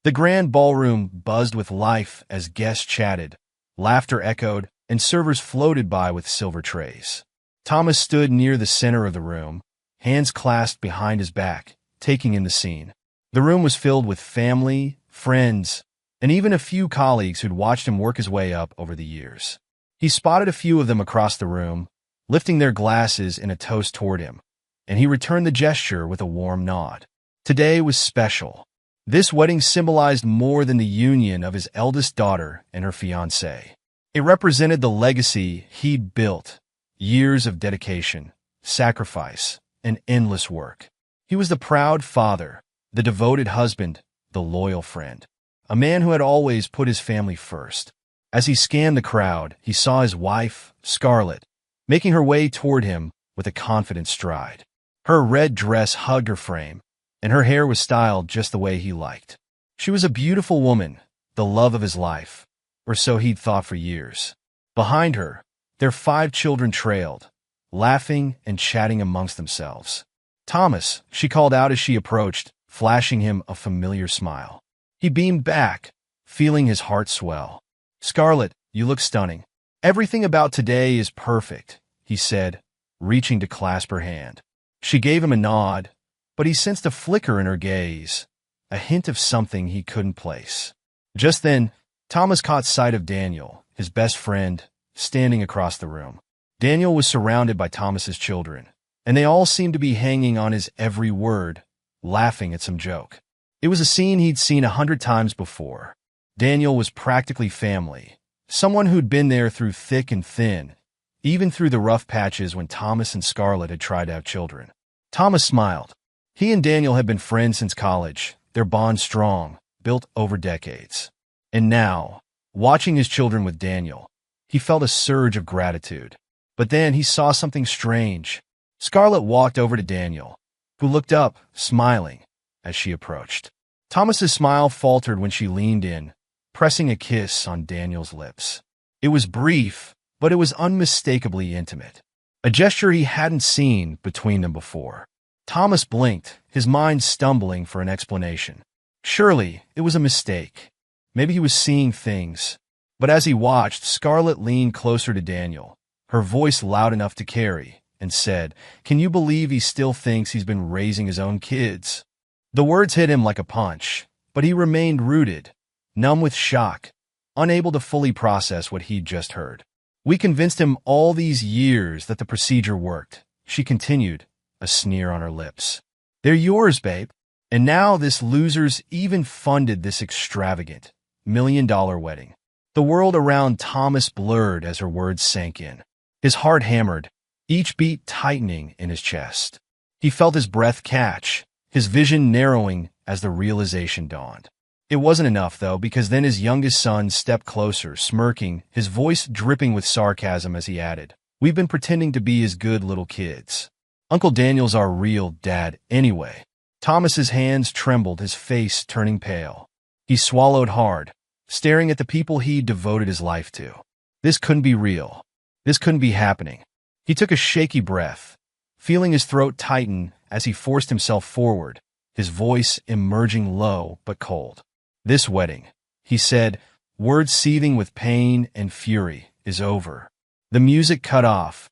The grand ballroom buzzed with life as guests chatted, laughter echoed, and servers floated by with silver trays. Thomas stood near the center of the room, hands clasped behind his back, taking in the scene. The room was filled with family, friends, and even a few colleagues who'd watched him work his way up over the years. He spotted a few of them across the room, lifting their glasses in a toast toward him, and he returned the gesture with a warm nod. Today was special. This wedding symbolized more than the union of his eldest daughter and her fiancé. It represented the legacy he'd built, years of dedication, sacrifice, and endless work. He was the proud father, the devoted husband, the loyal friend, a man who had always put his family first. As he scanned the crowd, he saw his wife, Scarlett, making her way toward him with a confident stride. Her red dress hugged her frame, and her hair was styled just the way he liked. She was a beautiful woman, the love of his life, or so he'd thought for years. Behind her, their 5 children trailed, laughing and chatting amongst themselves. "Thomas," she called out as she approached, flashing him a familiar smile. He beamed back, feeling his heart swell. "Scarlett, you look stunning. Everything about today is perfect," he said, reaching to clasp her hand. She gave him a nod, but he sensed a flicker in her gaze, a hint of something he couldn't place. Just then, Thomas caught sight of Daniel, his best friend, standing across the room. Daniel was surrounded by Thomas's children, and they all seemed to be hanging on his every word, laughing at some joke. It was a scene he'd seen 100 times before. Daniel was practically family, someone who'd been there through thick and thin, even through the rough patches when Thomas and Scarlett had tried to have children. Thomas smiled. He and Daniel had been friends since college, their bond strong, built over decades. And now, watching his children with Daniel, he felt a surge of gratitude. But then he saw something strange. Scarlett walked over to Daniel, who looked up, smiling, as she approached. Thomas's smile faltered when she leaned in, pressing a kiss on Daniel's lips. It was brief, but it was unmistakably intimate, a gesture he hadn't seen between them before. Thomas blinked, his mind stumbling for an explanation. Surely, it was a mistake. Maybe he was seeing things. But as he watched, Scarlett leaned closer to Daniel, her voice loud enough to carry, and said, "Can you believe he still thinks he's been raising his own kids?" The words hit him like a punch, but he remained rooted, numb with shock, unable to fully process what he'd just heard. "We convinced him all these years that the procedure worked," she continued, a sneer on her lips. "They're yours, babe. And now this loser's even funded this extravagant, $1 million wedding." The world around Thomas blurred as her words sank in. His heart hammered, each beat tightening in his chest. He felt his breath catch, his vision narrowing as the realization dawned. It wasn't enough, though, because then his youngest son stepped closer, smirking, his voice dripping with sarcasm as he added, "We've been pretending to be his good little kids. Uncle Daniel's our real dad anyway." Thomas's hands trembled, his face turning pale. He swallowed hard, staring at the people he'd devoted his life to. This couldn't be real. This couldn't be happening. He took a shaky breath, feeling his throat tighten as he forced himself forward, his voice emerging low but cold. "This wedding," he said, words seething with pain and fury, "is over." The music cut off,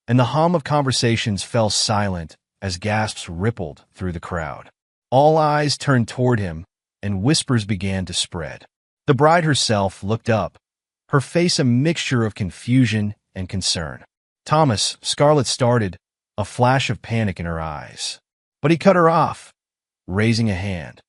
and the hum of conversations fell silent as gasps rippled through the crowd. All eyes turned toward him, and whispers began to spread. The bride herself looked up, her face a mixture of confusion and concern. "Thomas," Scarlett started, a flash of panic in her eyes. But he cut her off, raising a hand.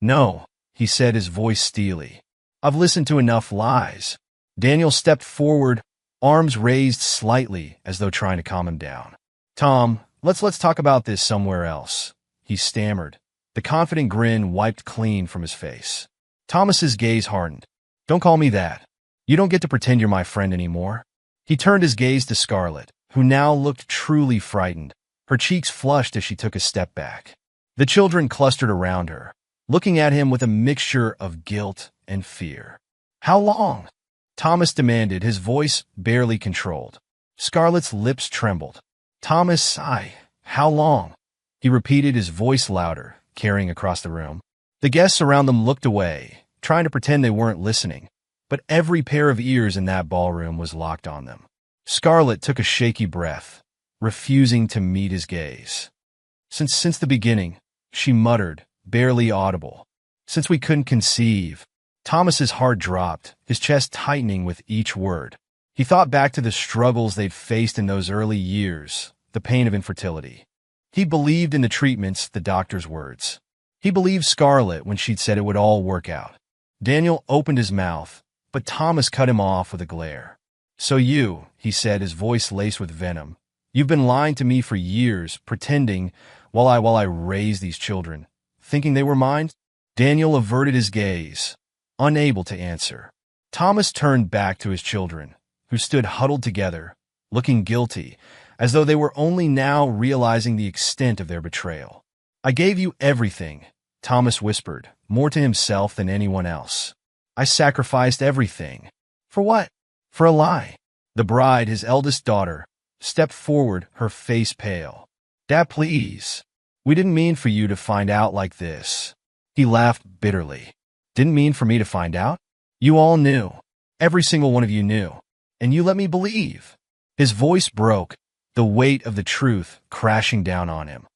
"No," he said, his voice steely. "I've listened to enough lies." Daniel stepped forward, arms raised slightly as though trying to calm him down. "Tom, let's talk about this somewhere else," he stammered, the confident grin wiped clean from his face. Thomas's gaze hardened. "Don't call me that. You don't get to pretend you're my friend anymore." He turned his gaze to Scarlett, who now looked truly frightened, her cheeks flushed as she took a step back. The children clustered around her, looking at him with a mixture of guilt and fear. "How long?" Thomas demanded, his voice barely controlled. Scarlett's lips trembled. "Thomas, how long?" He repeated, his voice louder, carrying across the room. The guests around them looked away, trying to pretend they weren't listening, but every pair of ears in that ballroom was locked on them. Scarlett took a shaky breath, refusing to meet his gaze. Since the beginning, she muttered, barely audible. Since we couldn't conceive. Thomas's heart dropped, his chest tightening with each word. He thought back to the struggles they'd faced in those early years, the pain of infertility. He believed in the treatments, the doctor's words. He believed Scarlett when she'd said it would all work out. Daniel opened his mouth, but Thomas cut him off with a glare. So you, he said, his voice laced with venom, you've been lying to me for years, pretending, while I raised these children, thinking they were mine? Daniel averted his gaze, unable to answer. Thomas turned back to his children, who stood huddled together, looking guilty, as though they were only now realizing the extent of their betrayal. I gave you everything, Thomas whispered, more to himself than anyone else. I sacrificed everything. For what? For a lie. The bride, his eldest daughter, stepped forward, her face pale. Dad, please. We didn't mean for you to find out like this. He laughed bitterly. Didn't mean for me to find out? You all knew. Every single one of you knew. And you let me believe. His voice broke, the weight of the truth crashing down on him.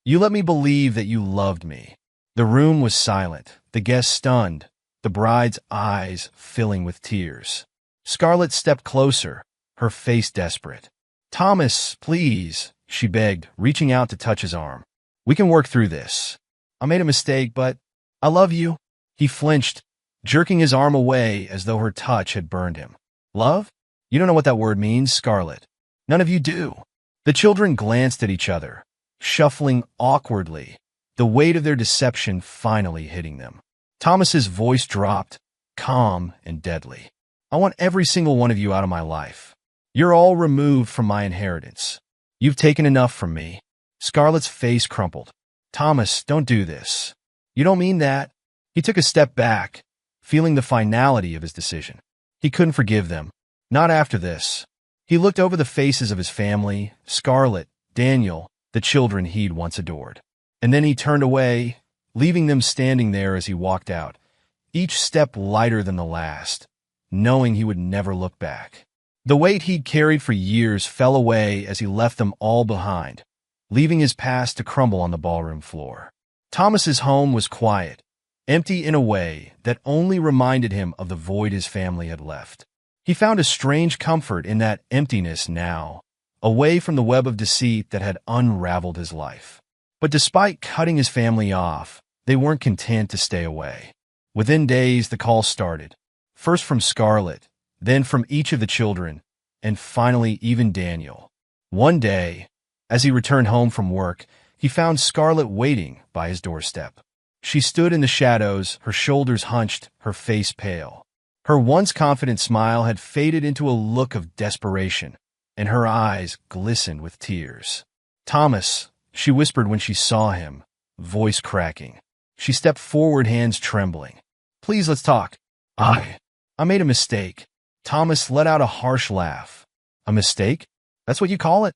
You let me believe that you loved me. The room was silent, the guests stunned, the bride's eyes filling with tears. Scarlett stepped closer, her face desperate. Thomas, please, she begged, reaching out to touch his arm. We can work through this. I made a mistake, but I love you. He flinched, jerking his arm away as though her touch had burned him. Love? You don't know what that word means, Scarlett. None of you do. The children glanced at each other, shuffling awkwardly, the weight of their deception finally hitting them. Thomas's voice dropped, calm and deadly. I want every single one of you out of my life. You're all removed from my inheritance. You've taken enough from me. Scarlett's face crumpled. Thomas, don't do this. You don't mean that. He took a step back, feeling the finality of his decision. He couldn't forgive them. Not after this. He looked over the faces of his family, Scarlett, Daniel, the children he'd once adored. And then he turned away, leaving them standing there as he walked out, each step lighter than the last, knowing he would never look back. The weight he'd carried for years fell away as he left them all behind, leaving his past to crumble on the ballroom floor. Thomas's home was quiet, empty in a way that only reminded him of the void his family had left. He found a strange comfort in that emptiness now, away from the web of deceit that had unraveled his life. But despite cutting his family off, they weren't content to stay away. Within days, the calls started, first from Scarlett, then from each of the children, and finally even Daniel. One day, as he returned home from work, he found Scarlett waiting by his doorstep. She stood in the shadows, her shoulders hunched, her face pale. Her once confident smile had faded into a look of desperation, and her eyes glistened with tears. Thomas, she whispered when she saw him, voice cracking. She stepped forward, hands trembling. Please, let's talk. I made a mistake. Thomas let out a harsh laugh. A mistake? That's what you call it?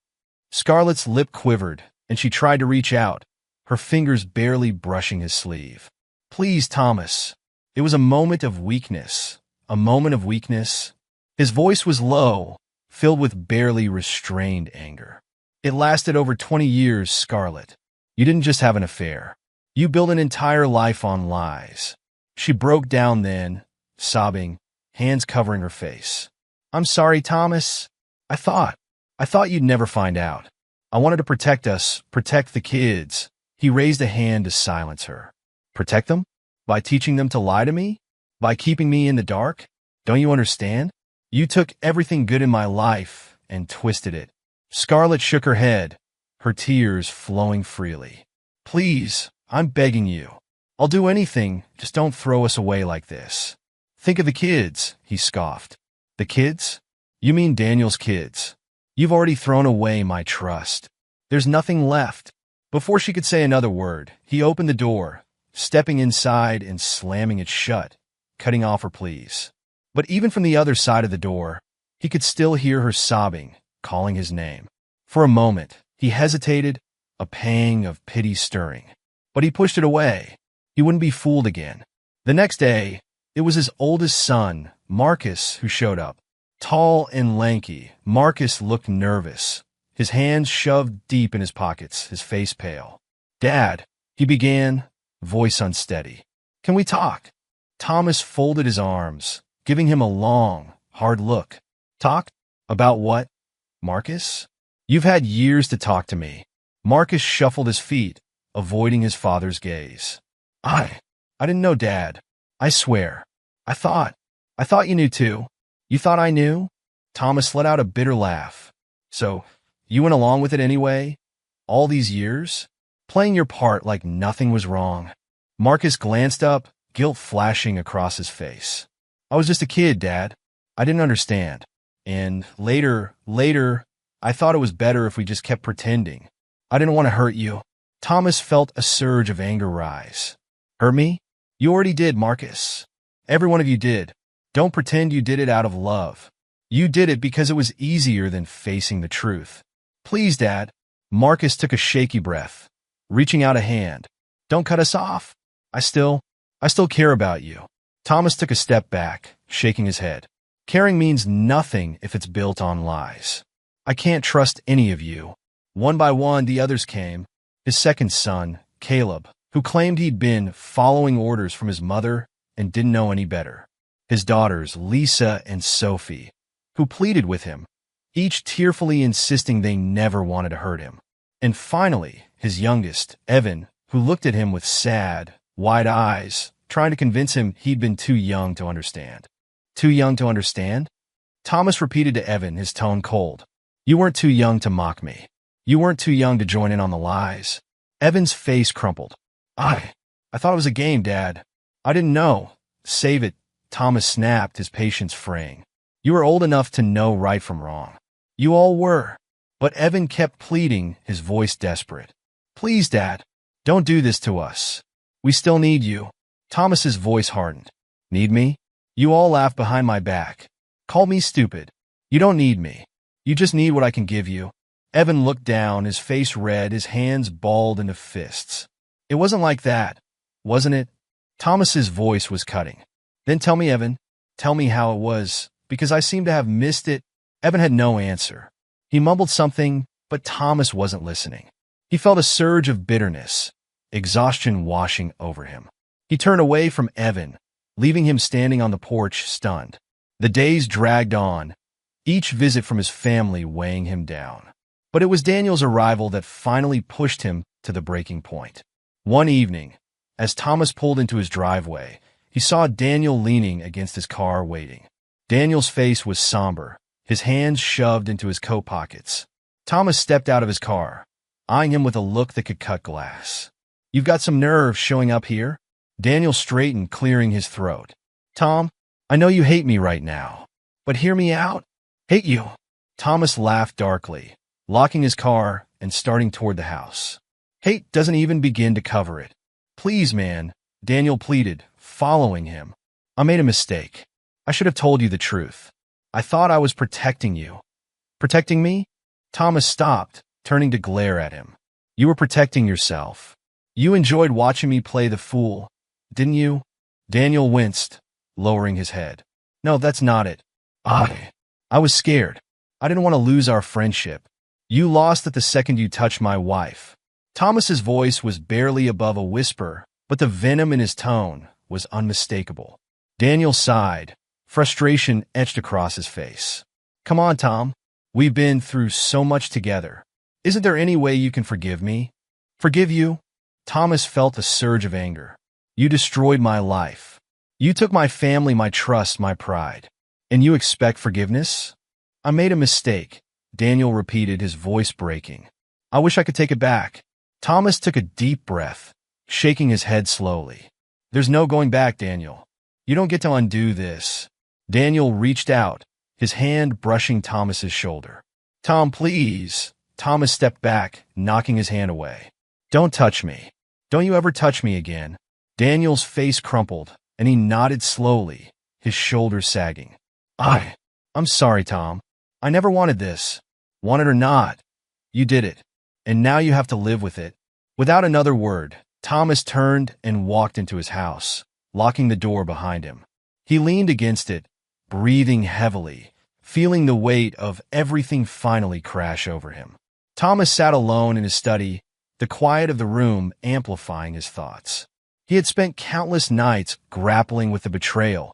Scarlett's lip quivered, and she tried to reach out, her fingers barely brushing his sleeve. Please, Thomas. It was a moment of weakness. A moment of weakness. His voice was low, filled with barely restrained anger. It lasted over 20 years, Scarlett. You didn't just have an affair. You built an entire life on lies. She broke down then, sobbing, hands covering her face. I'm sorry, Thomas. I thought you'd never find out. I wanted to protect us, protect the kids. He raised a hand to silence her. Protect them? By teaching them to lie to me? By keeping me in the dark? Don't you understand? You took everything good in my life and twisted it. Scarlett shook her head, her tears flowing freely. Please, I'm begging you. I'll do anything, just don't throw us away like this. Think of the kids, he scoffed. The kids? You mean Daniel's kids. You've already thrown away my trust. There's nothing left. Before she could say another word, he opened the door, stepping inside and slamming it shut, cutting off her pleas. But even from the other side of the door, he could still hear her sobbing, calling his name. For a moment, he hesitated, a pang of pity stirring. But he pushed it away. he wouldn't be fooled again. The next day, it was his oldest son, Marcus, who showed up. Tall and lanky, Marcus looked nervous, his hands shoved deep in his pockets, his face pale. "Dad," he began, voice unsteady. "Can we talk?" Thomas folded his arms, giving him a long, hard look. "Talk? About what, Marcus?" "You've had years to talk to me." Marcus shuffled his feet, avoiding his father's gaze. I didn't know, Dad. I swear. I thought you knew too." "You thought I knew?" Thomas let out a bitter laugh. "So, you went along with it anyway? All these years? Playing your part like nothing was wrong." Marcus glanced up, guilt flashing across his face. "I was just a kid, Dad. I didn't understand. And later, I thought it was better if we just kept pretending. I didn't want to hurt you." Thomas felt a surge of anger rise. "Hurt me? You already did, Marcus. Every one of you did. Don't pretend you did it out of love. You did it because it was easier than facing the truth." "Please, Dad." Marcus took a shaky breath, reaching out a hand. "Don't cut us off. I still care about you." Thomas took a step back, shaking his head. "Caring means nothing if it's built on lies. I can't trust any of you." One by one, the others came. His second son, Caleb, who claimed he'd been following orders from his mother and didn't know any better. His daughters, Lisa and Sophie, who pleaded with him, each tearfully insisting they never wanted to hurt him. And finally, his youngest, Evan, who looked at him with sad, wide eyes, trying to convince him he'd been too young to understand. "Too young to understand?" Thomas repeated to Evan, his tone cold. "You weren't too young to mock me. You weren't too young to join in on the lies." Evan's face crumpled. I thought it was a game, Dad. I didn't know." "Save it," Thomas snapped, his patience fraying. "You were old enough to know right from wrong. You all were." But Evan kept pleading, his voice desperate. "Please, Dad, don't do this to us. We still need you." Thomas's voice hardened. "Need me? You all laugh behind my back. Call me stupid. You don't need me. You just need what I can give you." Evan looked down, his face red, his hands balled into fists. "It wasn't like that, wasn't it?" Thomas's voice was cutting. "Then tell me, Evan. Tell me how it was, because I seem to have missed it." Evan had no answer. He mumbled something, but Thomas wasn't listening. He felt a surge of bitterness, exhaustion washing over him. He turned away from Evan, leaving him standing on the porch, stunned. The days dragged on, each visit from his family weighing him down. But it was Daniel's arrival that finally pushed him to the breaking point. One evening, as Thomas pulled into his driveway, he saw Daniel leaning against his car waiting. Daniel's face was somber, his hands shoved into his coat pockets. Thomas stepped out of his car, eyeing him with a look that could cut glass. "You've got some nerve showing up here?" Daniel straightened, clearing his throat. "Tom, I know you hate me right now, but hear me out." "Hate you?" Thomas laughed darkly, locking his car and starting toward the house. "Hate doesn't even begin to cover it." "Please, man," Daniel pleaded, following him. "I made a mistake. I should have told you the truth. I thought I was protecting you." "Protecting me?" Thomas stopped, turning to glare at him. "You were protecting yourself. You enjoyed watching me play the fool, didn't you?" Daniel winced, lowering his head. "No, that's not it. I was scared. I didn't want to lose our friendship. You lost it the second you touched my wife." Thomas's voice was barely above a whisper, but the venom in his tone was unmistakable. Daniel sighed, frustration etched across his face. "Come on, Tom. We've been through so much together. Isn't there any way you can forgive me?" "Forgive you?" Thomas felt a surge of anger. "You destroyed my life. You took my family, my trust, my pride. And you expect forgiveness?" "I made a mistake," Daniel repeated, his voice breaking. "I wish I could take it back." Thomas took a deep breath, shaking his head slowly. "There's no going back, Daniel. You don't get to undo this." Daniel reached out, his hand brushing Thomas's shoulder. "Tom, please." Thomas stepped back, knocking his hand away. "Don't touch me. Don't you ever touch me again." Daniel's face crumpled, and he nodded slowly, his shoulders sagging. I'm sorry, Tom. I never wanted this. Want it or not, you did it. And now you have to live with it." Without another word, Thomas turned and walked into his house, locking the door behind him. He leaned against it, breathing heavily, feeling the weight of everything finally crash over him. Thomas sat alone in his study, the quiet of the room amplifying his thoughts. He had spent countless nights grappling with the betrayal,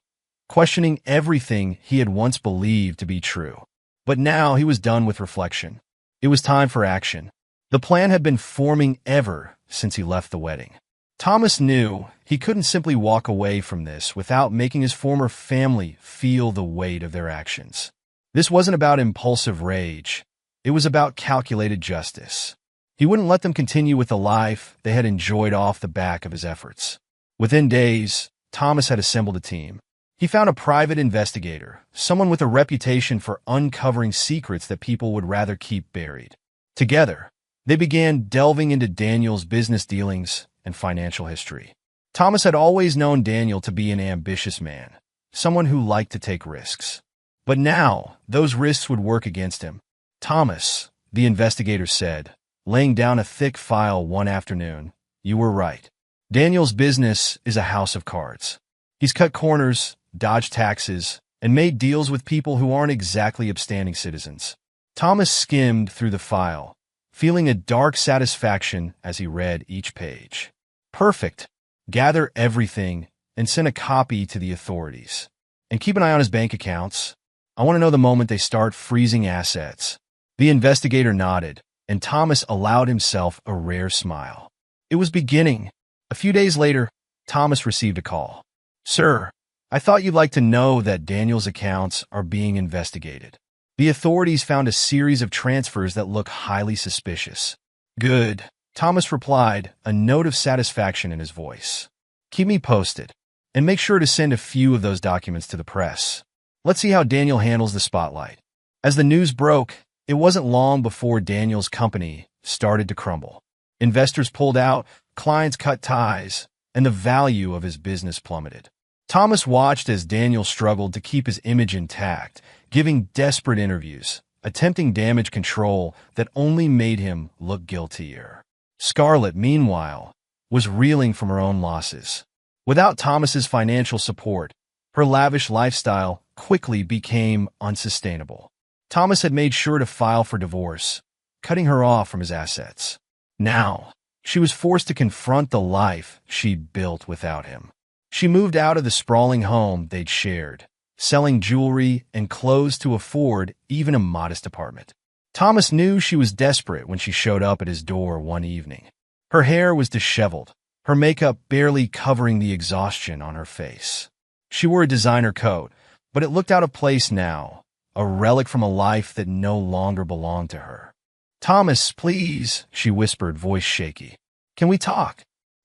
questioning everything he had once believed to be true. But now he was done with reflection. It was time for action. The plan had been forming ever since he left the wedding. Thomas knew he couldn't simply walk away from this without making his former family feel the weight of their actions. This wasn't about impulsive rage. It was about calculated justice. He wouldn't let them continue with the life they had enjoyed off the back of his efforts. Within days, Thomas had assembled a team. He found a private investigator, someone with a reputation for uncovering secrets that people would rather keep buried. Together, they began delving into Daniel's business dealings and financial history. Thomas had always known Daniel to be an ambitious man, someone who liked to take risks. But now, those risks would work against him. Thomas, the investigator said, laying down a thick file one afternoon, you were right. Daniel's business is a house of cards. He's cut corners, dodged taxes, and made deals with people who aren't exactly upstanding citizens. Thomas skimmed through the file, feeling a dark satisfaction as he read each page. Perfect. Gather everything and send a copy to the authorities. And keep an eye on his bank accounts. I want to know the moment they start freezing assets. The investigator nodded, and Thomas allowed himself a rare smile. It was beginning. A few days later, Thomas received a call. Sir, I thought you'd like to know that Daniel's accounts are being investigated. The authorities found a series of transfers that look highly suspicious. Good, Thomas replied, a note of satisfaction in his voice. Keep me posted, and make sure to send a few of those documents to the press. Let's see how Daniel handles the spotlight. As the news broke, it wasn't long before Daniel's company started to crumble. Investors pulled out, clients cut ties, and the value of his business plummeted. Thomas watched as Daniel struggled to keep his image intact, giving desperate interviews, attempting damage control that only made him look guiltier. Scarlett, meanwhile, was reeling from her own losses. Without Thomas's financial support, her lavish lifestyle quickly became unsustainable. Thomas had made sure to file for divorce, cutting her off from his assets. Now, she was forced to confront the life she'd built without him. She moved out of the sprawling home they'd shared, selling jewelry and clothes to afford even a modest apartment. Thomas knew she was desperate when she showed up at his door one evening. Her hair was disheveled, her makeup barely covering the exhaustion on her face. She wore a designer coat, but it looked out of place now, a relic from a life that no longer belonged to her. Thomas, please, she whispered, voice shaky. Can we talk?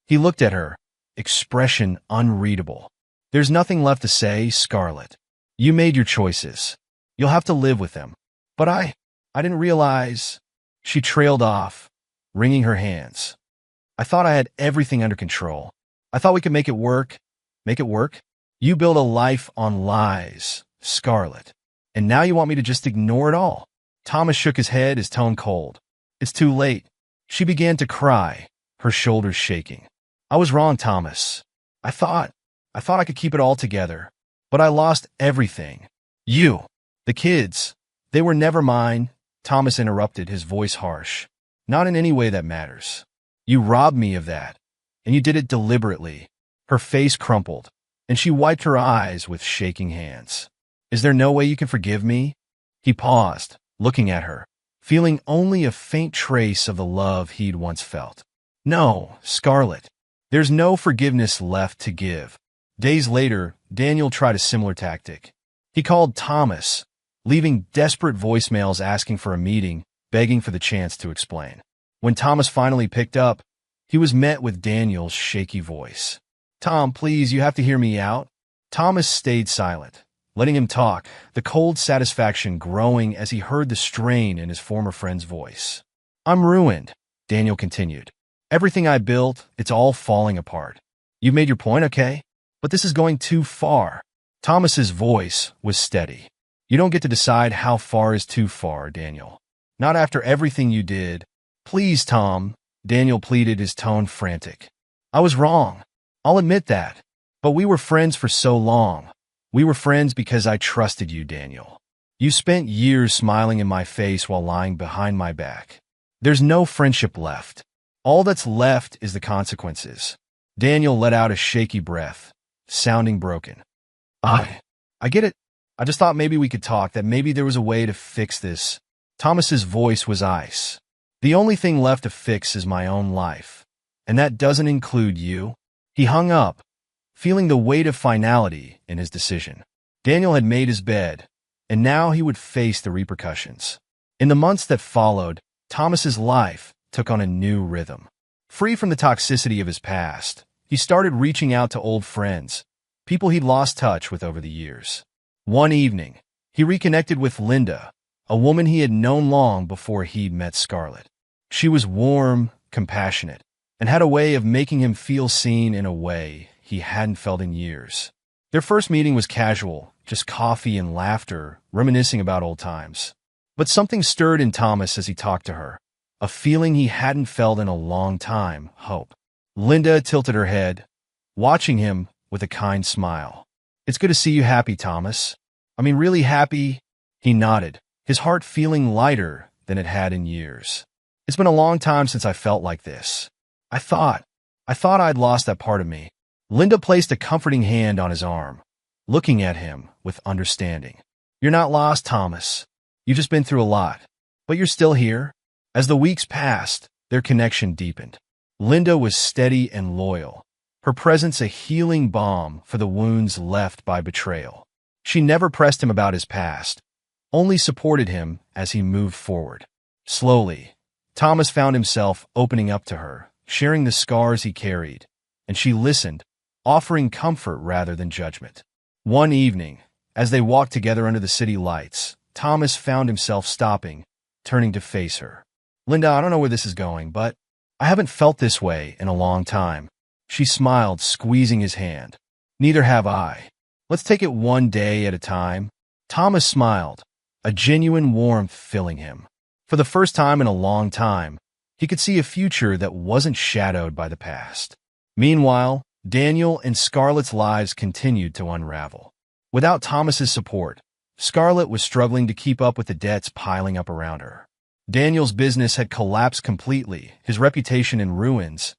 He looked at her, expression unreadable. There's nothing left to say, Scarlett. You made your choices. You'll have to live with them. But I didn't realize. She trailed off, wringing her hands. I thought I had everything under control. I thought we could make it work. Make it work? You built a life on lies, Scarlett. And now you want me to just ignore it all? Thomas shook his head, his tone cold. It's too late. She began to cry, her shoulders shaking. I was wrong, Thomas. I thought I could keep it all together. But I lost everything. You, the kids, they were never mine. Thomas interrupted, his voice harsh. Not in any way that matters. You robbed me of that, and you did it deliberately. Her face crumpled, and she wiped her eyes with shaking hands. Is there no way you can forgive me? He paused, looking at her, feeling only a faint trace of the love he'd once felt. No, Scarlett. There's no forgiveness left to give. Days later, Daniel tried a similar tactic. He called Thomas, leaving desperate voicemails asking for a meeting, begging for the chance to explain. When Thomas finally picked up, he was met with Daniel's shaky voice. Tom, please, you have to hear me out. Thomas stayed silent, letting him talk, the cold satisfaction growing as he heard the strain in his former friend's voice. I'm ruined, Daniel continued. Everything I built, it's all falling apart. You've made your point, okay? But this is going too far. Thomas's voice was steady. You don't get to decide how far is too far, Daniel. Not after everything you did. Please, Tom, Daniel pleaded, his tone frantic. I was wrong. I'll admit that. But we were friends for so long. We were friends because I trusted you, Daniel. You spent years smiling in my face while lying behind my back. There's no friendship left. All that's left is the consequences. Daniel let out a shaky breath, sounding broken. I get it. I just thought maybe we could talk, that maybe there was a way to fix this. Thomas's voice was ice. The only thing left to fix is my own life. And that doesn't include you. He hung up, feeling the weight of finality in his decision. Daniel had made his bed, and now he would face the repercussions. In the months that followed, Thomas's life took on a new rhythm. Free from the toxicity of his past, he started reaching out to old friends, people he'd lost touch with over the years. One evening, he reconnected with Linda, a woman he had known long before he'd met Scarlett. She was warm, compassionate, and had a way of making him feel seen in a way he hadn't felt in years. Their first meeting was casual, just coffee and laughter, reminiscing about old times. But something stirred in Thomas as he talked to her, a feeling he hadn't felt in a long time, hope. Linda tilted her head, watching him with a kind smile. It's good to see you happy, Thomas. I mean, really happy. He nodded, his heart feeling lighter than it had in years. It's been a long time since I felt like this. I thought I'd lost that part of me. Linda placed a comforting hand on his arm, looking at him with understanding. You're not lost, Thomas. You've just been through a lot, but you're still here. As the weeks passed, their connection deepened. Linda was steady and loyal, her presence a healing balm for the wounds left by betrayal. She never pressed him about his past, only supported him as he moved forward. Slowly, Thomas found himself opening up to her, sharing the scars he carried, and she listened, offering comfort rather than judgment. One evening, as they walked together under the city lights, Thomas found himself stopping, turning to face her. Linda, I don't know where this is going, but I haven't felt this way in a long time. She smiled, squeezing his hand. Neither have I. Let's take it one day at a time. Thomas smiled, a genuine warmth filling him. For the first time in a long time, he could see a future that wasn't shadowed by the past. Meanwhile, Daniel and Scarlett's lives continued to unravel. Without Thomas's support, Scarlett was struggling to keep up with the debts piling up around her. Daniel's business had collapsed completely, his reputation in ruins,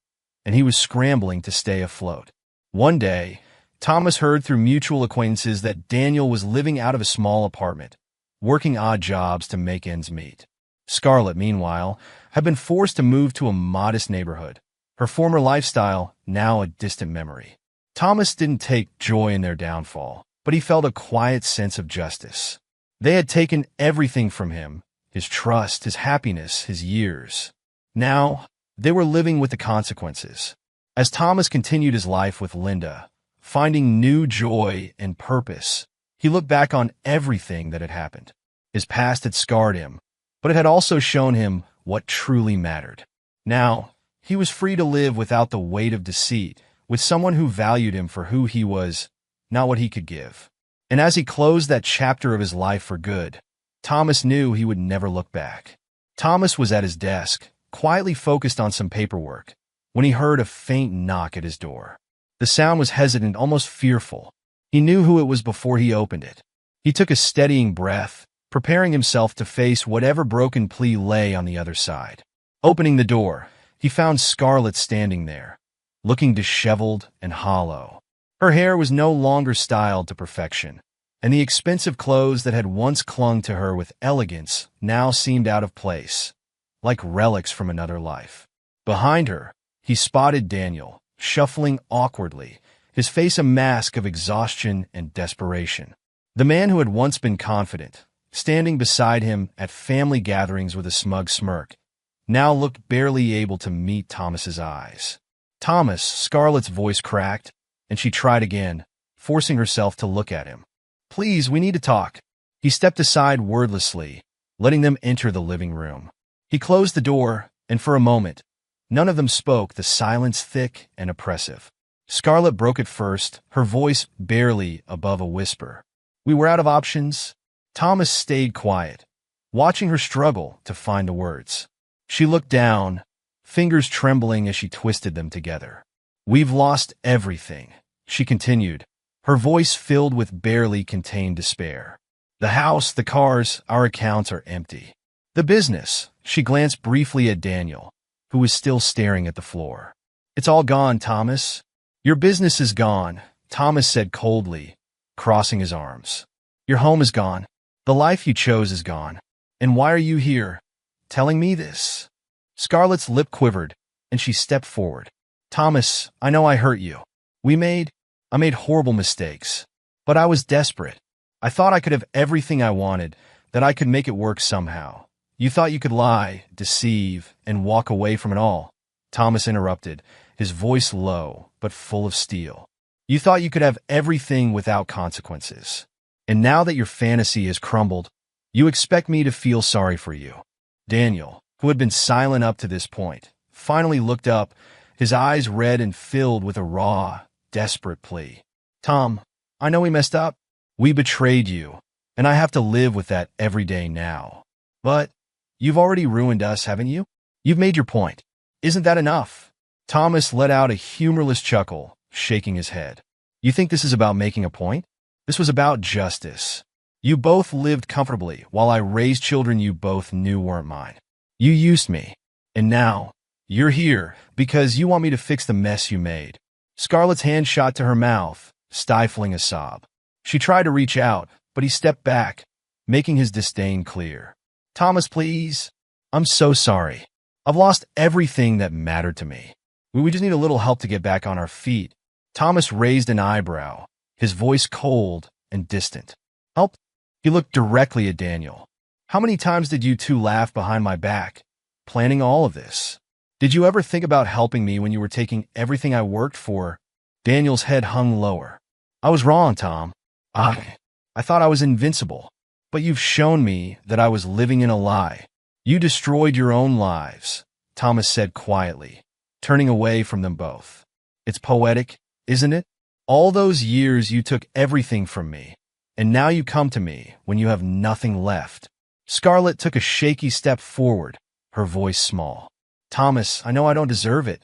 and he was scrambling to stay afloat. One day, Thomas heard through mutual acquaintances that Daniel was living out of a small apartment, working odd jobs to make ends meet. Scarlett, meanwhile, had been forced to move to a modest neighborhood, her former lifestyle now a distant memory. Thomas didn't take joy in their downfall, but he felt a quiet sense of justice. They had taken everything from him, his trust, his happiness, his years. Now, they were living with the consequences. As Thomas continued his life with Linda, finding new joy and purpose, he looked back on everything that had happened. His past had scarred him, but it had also shown him what truly mattered. Now, he was free to live without the weight of deceit, with someone who valued him for who he was, not what he could give. And as he closed that chapter of his life for good, Thomas knew he would never look back. Thomas was at his desk, quietly focused on some paperwork, when he heard a faint knock at his door. The sound was hesitant, almost fearful. He knew who it was before he opened it. He took a steadying breath, preparing himself to face whatever broken plea lay on the other side. Opening the door, he found Scarlett standing there, looking disheveled and hollow. Her hair was no longer styled to perfection, and the expensive clothes that had once clung to her with elegance now seemed out of place, like relics from another life. Behind her, he spotted Daniel, shuffling awkwardly, his face a mask of exhaustion and desperation. The man who had once been confident, standing beside him at family gatherings with a smug smirk, now looked barely able to meet Thomas's eyes. Thomas, Scarlett's voice cracked, and she tried again, forcing herself to look at him. Please, we need to talk. He stepped aside wordlessly, letting them enter the living room. He closed the door, and for a moment, none of them spoke, the silence thick and oppressive. Scarlett broke it first, her voice barely above a whisper. We were out of options. Thomas stayed quiet, watching her struggle to find the words. She looked down, fingers trembling as she twisted them together. We've lost everything, she continued, her voice filled with barely contained despair. The house, the cars, our accounts are empty. The business, she glanced briefly at Daniel, who was still staring at the floor. It's all gone, Thomas. Your business is gone, Thomas said coldly, crossing his arms. Your home is gone. The life you chose is gone. And why are you here, telling me this? Scarlett's lip quivered, and she stepped forward. Thomas, I know I hurt you. I made horrible mistakes. But I was desperate. I thought I could have everything I wanted, that I could make it work somehow. You thought you could lie, deceive, and walk away from it all. Thomas interrupted, his voice low, but full of steel. You thought you could have everything without consequences. And now that your fantasy has crumbled, you expect me to feel sorry for you. Daniel, who had been silent up to this point, finally looked up, his eyes red and filled with a raw, desperate plea. Tom, I know we messed up. We betrayed you, and I have to live with that every day now. But you've already ruined us, haven't you? You've made your point. Isn't that enough? Thomas let out a humorless chuckle, shaking his head. You think this is about making a point? This was about justice. You both lived comfortably while I raised children you both knew weren't mine. You used me. And now, you're here because you want me to fix the mess you made. Scarlett's hand shot to her mouth, stifling a sob. She tried to reach out, but he stepped back, making his disdain clear. Thomas, please. I'm so sorry. I've lost everything that mattered to me. We just need a little help to get back on our feet. Thomas raised an eyebrow, his voice cold and distant. Help? He looked directly at Daniel. How many times did you two laugh behind my back, planning all of this? Did you ever think about helping me when you were taking everything I worked for? Daniel's head hung lower. I was wrong, Tom. I thought I was invincible. But you've shown me that I was living in a lie. You destroyed your own lives, Thomas said quietly, turning away from them both. It's poetic, isn't it? All those years you took everything from me, and now you come to me when you have nothing left. Scarlett took a shaky step forward, her voice small. Thomas, I know I don't deserve it,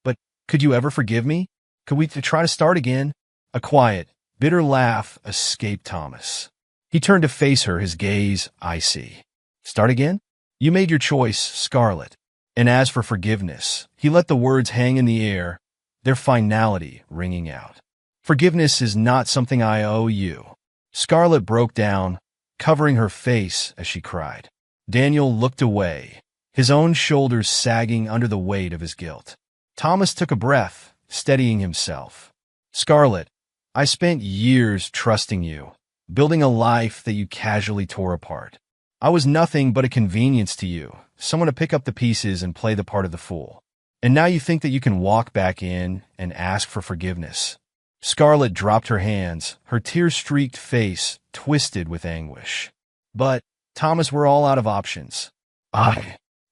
but could you ever forgive me? Could we try to start again? A quiet, bitter laugh escaped Thomas. He turned to face her, his gaze icy. Start again? You made your choice, Scarlett. And as for forgiveness, he let the words hang in the air, their finality ringing out. Forgiveness is not something I owe you. Scarlett broke down, covering her face as she cried. Daniel looked away, his own shoulders sagging under the weight of his guilt. Thomas took a breath, steadying himself. Scarlett, I spent years trusting you, building a life that you casually tore apart. I was nothing but a convenience to you, someone to pick up the pieces and play the part of the fool. And now you think that you can walk back in and ask for forgiveness. Scarlett dropped her hands, her tear-streaked face twisted with anguish. But, Thomas, we're all out of options.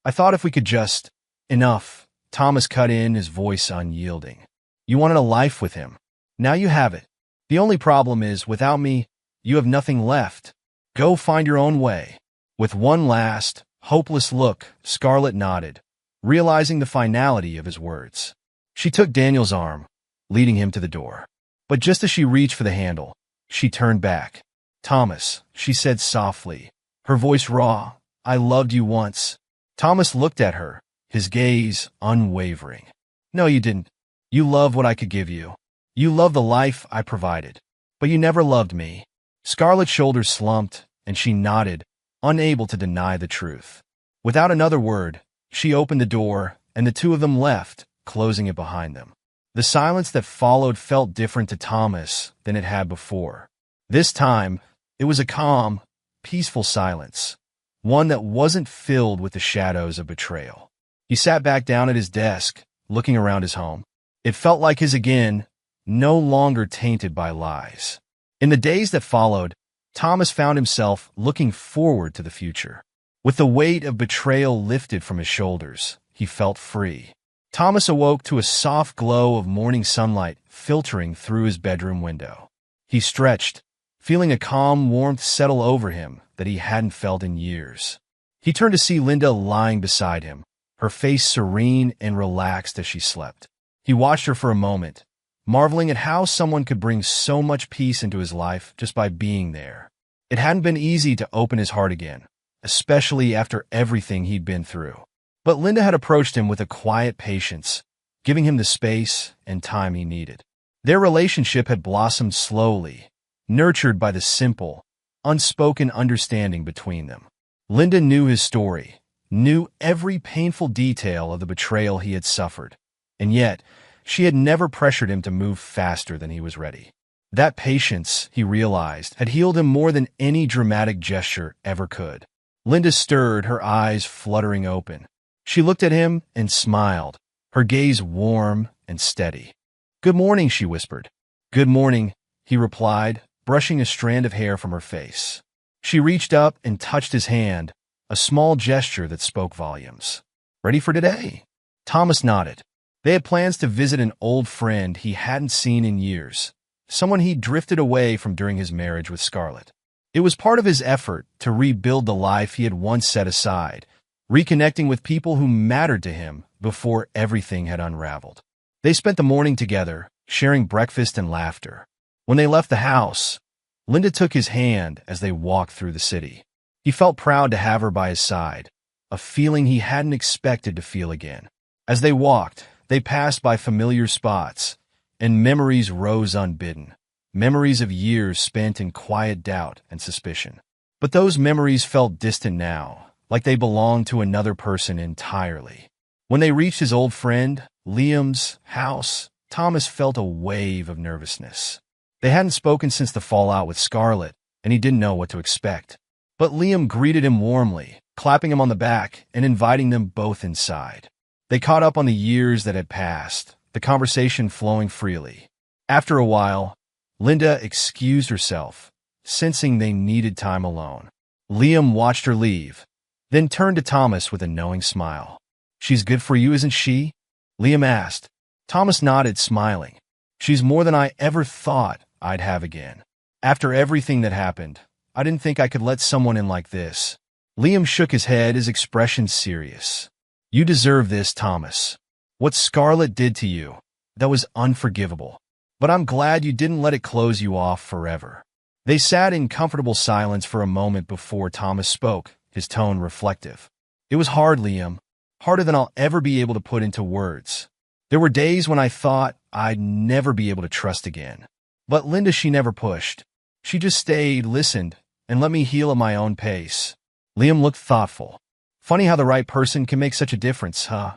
I thought if we could just... Enough. Thomas cut in, his voice unyielding. You wanted a life with him. Now you have it. The only problem is, without me, you have nothing left. Go find your own way. With one last, hopeless look, Scarlett nodded, realizing the finality of his words. She took Daniel's arm, leading him to the door. But just as she reached for the handle, she turned back. Thomas, she said softly, her voice raw, I loved you once. Thomas looked at her, his gaze unwavering. No, you didn't. You loved what I could give you. You loved the life I provided. But you never loved me. Scarlett's shoulders slumped, and she nodded, unable to deny the truth. Without another word, she opened the door, and the two of them left, closing it behind them. The silence that followed felt different to Thomas than it had before. This time, it was a calm, peaceful silence, one that wasn't filled with the shadows of betrayal. He sat back down at his desk, looking around his home. It felt like his again, no longer tainted by lies. In the days that followed, Thomas found himself looking forward to the future. With the weight of betrayal lifted from his shoulders, he felt free. Thomas awoke to a soft glow of morning sunlight filtering through his bedroom window. He stretched, feeling a calm warmth settle over him that he hadn't felt in years. He turned to see Linda lying beside him, her face serene and relaxed as she slept. He watched her for a moment, marveling at how someone could bring so much peace into his life just by being there. It hadn't been easy to open his heart again, especially after everything he'd been through. But Linda had approached him with a quiet patience, giving him the space and time he needed. Their relationship had blossomed slowly, nurtured by the simple, unspoken understanding between them. Linda knew his story, knew every painful detail of the betrayal he had suffered, and yet she had never pressured him to move faster than he was ready. That patience, he realized, had healed him more than any dramatic gesture ever could. Linda stirred, her eyes fluttering open. She looked at him and smiled, her gaze warm and steady. "Good morning," she whispered. "Good morning," he replied, brushing a strand of hair from her face. She reached up and touched his hand, a small gesture that spoke volumes. "Ready for today?" Thomas nodded. They had plans to visit an old friend he hadn't seen in years, someone he'd drifted away from during his marriage with Scarlett. It was part of his effort to rebuild the life he had once set aside, reconnecting with people who mattered to him before everything had unraveled. They spent the morning together, sharing breakfast and laughter. When they left the house, Linda took his hand as they walked through the city. He felt proud to have her by his side, a feeling he hadn't expected to feel again. As they walked, they passed by familiar spots, and memories rose unbidden, memories of years spent in quiet doubt and suspicion. But those memories felt distant now, like they belonged to another person entirely. When they reached his old friend, Liam's house, Thomas felt a wave of nervousness. They hadn't spoken since the fallout with Scarlett, and he didn't know what to expect. But Liam greeted him warmly, clapping him on the back and inviting them both inside. They caught up on the years that had passed, the conversation flowing freely. After a while, Linda excused herself, sensing they needed time alone. Liam watched her leave, then turned to Thomas with a knowing smile. "She's good for you, isn't she?" Liam asked. Thomas nodded, smiling. "She's more than I ever thought I'd have again. After everything that happened, I didn't think I could let someone in like this." Liam shook his head, his expression serious. "You deserve this, Thomas. What Scarlett did to you, that was unforgivable. But I'm glad you didn't let it close you off forever." They sat in comfortable silence for a moment before Thomas spoke, his tone reflective. "It was hard, Liam. Harder than I'll ever be able to put into words. There were days when I thought I'd never be able to trust again. But Linda, she never pushed. She just stayed, listened, and let me heal at my own pace." Liam looked thoughtful. "Funny how the right person can make such a difference, huh?"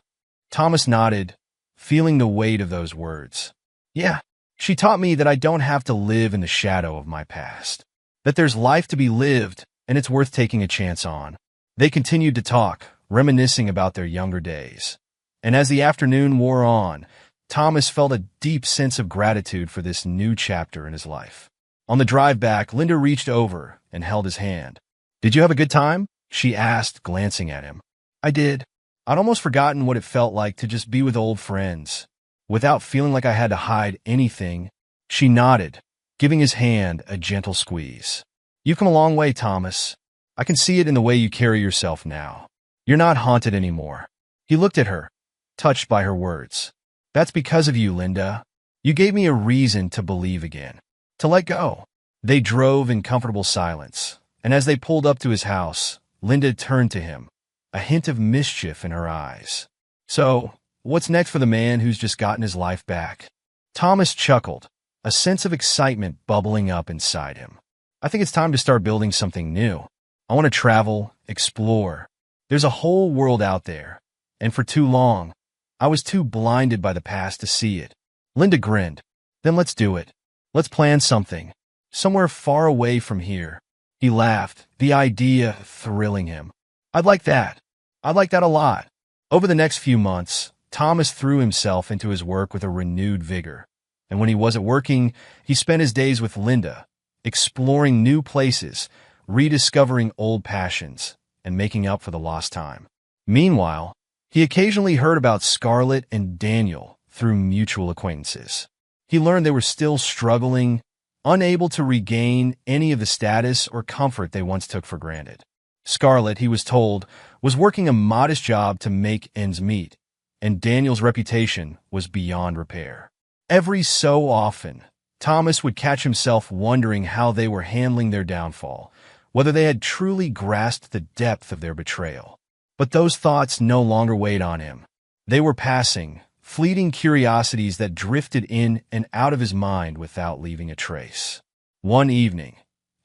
Thomas nodded, feeling the weight of those words. "Yeah, she taught me that I don't have to live in the shadow of my past. That there's life to be lived, and it's worth taking a chance on." They continued to talk, reminiscing about their younger days. And as the afternoon wore on, Thomas felt a deep sense of gratitude for this new chapter in his life. On the drive back, Linda reached over and held his hand. "Did you have a good time?" she asked, glancing at him. "I did. I'd almost forgotten what it felt like to just be with old friends, without feeling like I had to hide anything." She nodded, giving his hand a gentle squeeze. "You've come a long way, Thomas. I can see it in the way you carry yourself now. You're not haunted anymore." He looked at her, touched by her words. "That's because of you, Linda. You gave me a reason to believe again, to let go." They drove in comfortable silence, and as they pulled up to his house, Linda turned to him, a hint of mischief in her eyes. "So, what's next for the man who's just gotten his life back?" Thomas chuckled, a sense of excitement bubbling up inside him. "I think it's time to start building something new. I want to travel, explore. There's a whole world out there, and for too long, I was too blinded by the past to see it." Linda grinned. "Then let's do it. Let's plan something, somewhere far away from here." He laughed, the idea thrilling him. "I'd like that. I'd like that a lot." Over the next few months, Thomas threw himself into his work with a renewed vigor. And when he wasn't working, he spent his days with Linda, exploring new places, rediscovering old passions, and making up for the lost time. Meanwhile, he occasionally heard about Scarlett and Daniel through mutual acquaintances. He learned they were still struggling, unable to regain any of the status or comfort they once took for granted. Scarlett, he was told, was working a modest job to make ends meet, and Daniel's reputation was beyond repair. Every so often, Thomas would catch himself wondering how they were handling their downfall, whether they had truly grasped the depth of their betrayal. But those thoughts no longer weighed on him. They were passing, fleeting curiosities that drifted in and out of his mind without leaving a trace. One evening,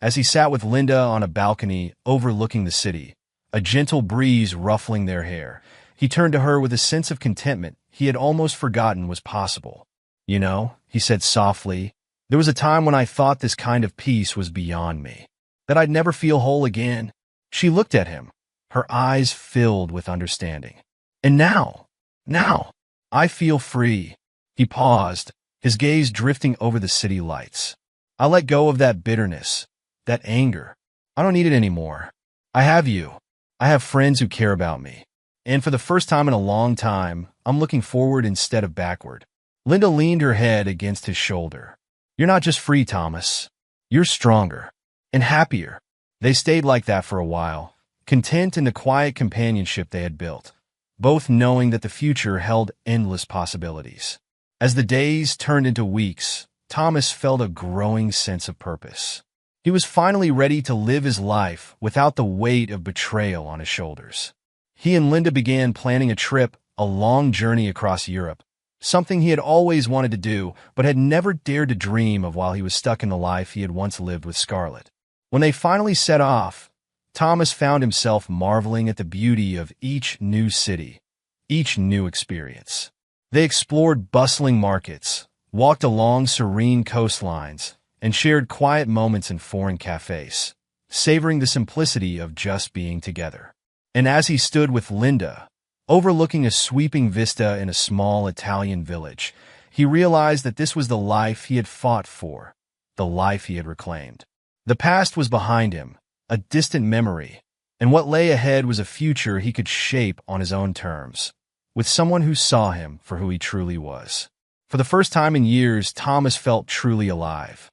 as he sat with Linda on a balcony overlooking the city, a gentle breeze ruffling their hair, he turned to her with a sense of contentment he had almost forgotten was possible. "You know," he said softly, "there was a time when I thought this kind of peace was beyond me, that I'd never feel whole again." She looked at him, her eyes filled with understanding. "And now, I feel free." He paused, his gaze drifting over the city lights. "I let go of that bitterness, that anger. I don't need it anymore. I have you. I have friends who care about me. And for the first time in a long time, I'm looking forward instead of backward." Linda leaned her head against his shoulder. "You're not just free, Thomas. You're stronger and happier." They stayed like that for a while, content in the quiet companionship they had built, both knowing that the future held endless possibilities. As the days turned into weeks, Thomas felt a growing sense of purpose. He was finally ready to live his life without the weight of betrayal on his shoulders. He and Linda began planning a trip, a long journey across Europe, something he had always wanted to do but had never dared to dream of while he was stuck in the life he had once lived with Scarlett. When they finally set off, Thomas found himself marveling at the beauty of each new city, each new experience. They explored bustling markets, walked along serene coastlines, and shared quiet moments in foreign cafes, savoring the simplicity of just being together. And as he stood with Linda, overlooking a sweeping vista in a small Italian village, he realized that this was the life he had fought for, the life he had reclaimed. The past was behind him, a distant memory, and what lay ahead was a future he could shape on his own terms, with someone who saw him for who he truly was. For the first time in years, Thomas felt truly alive.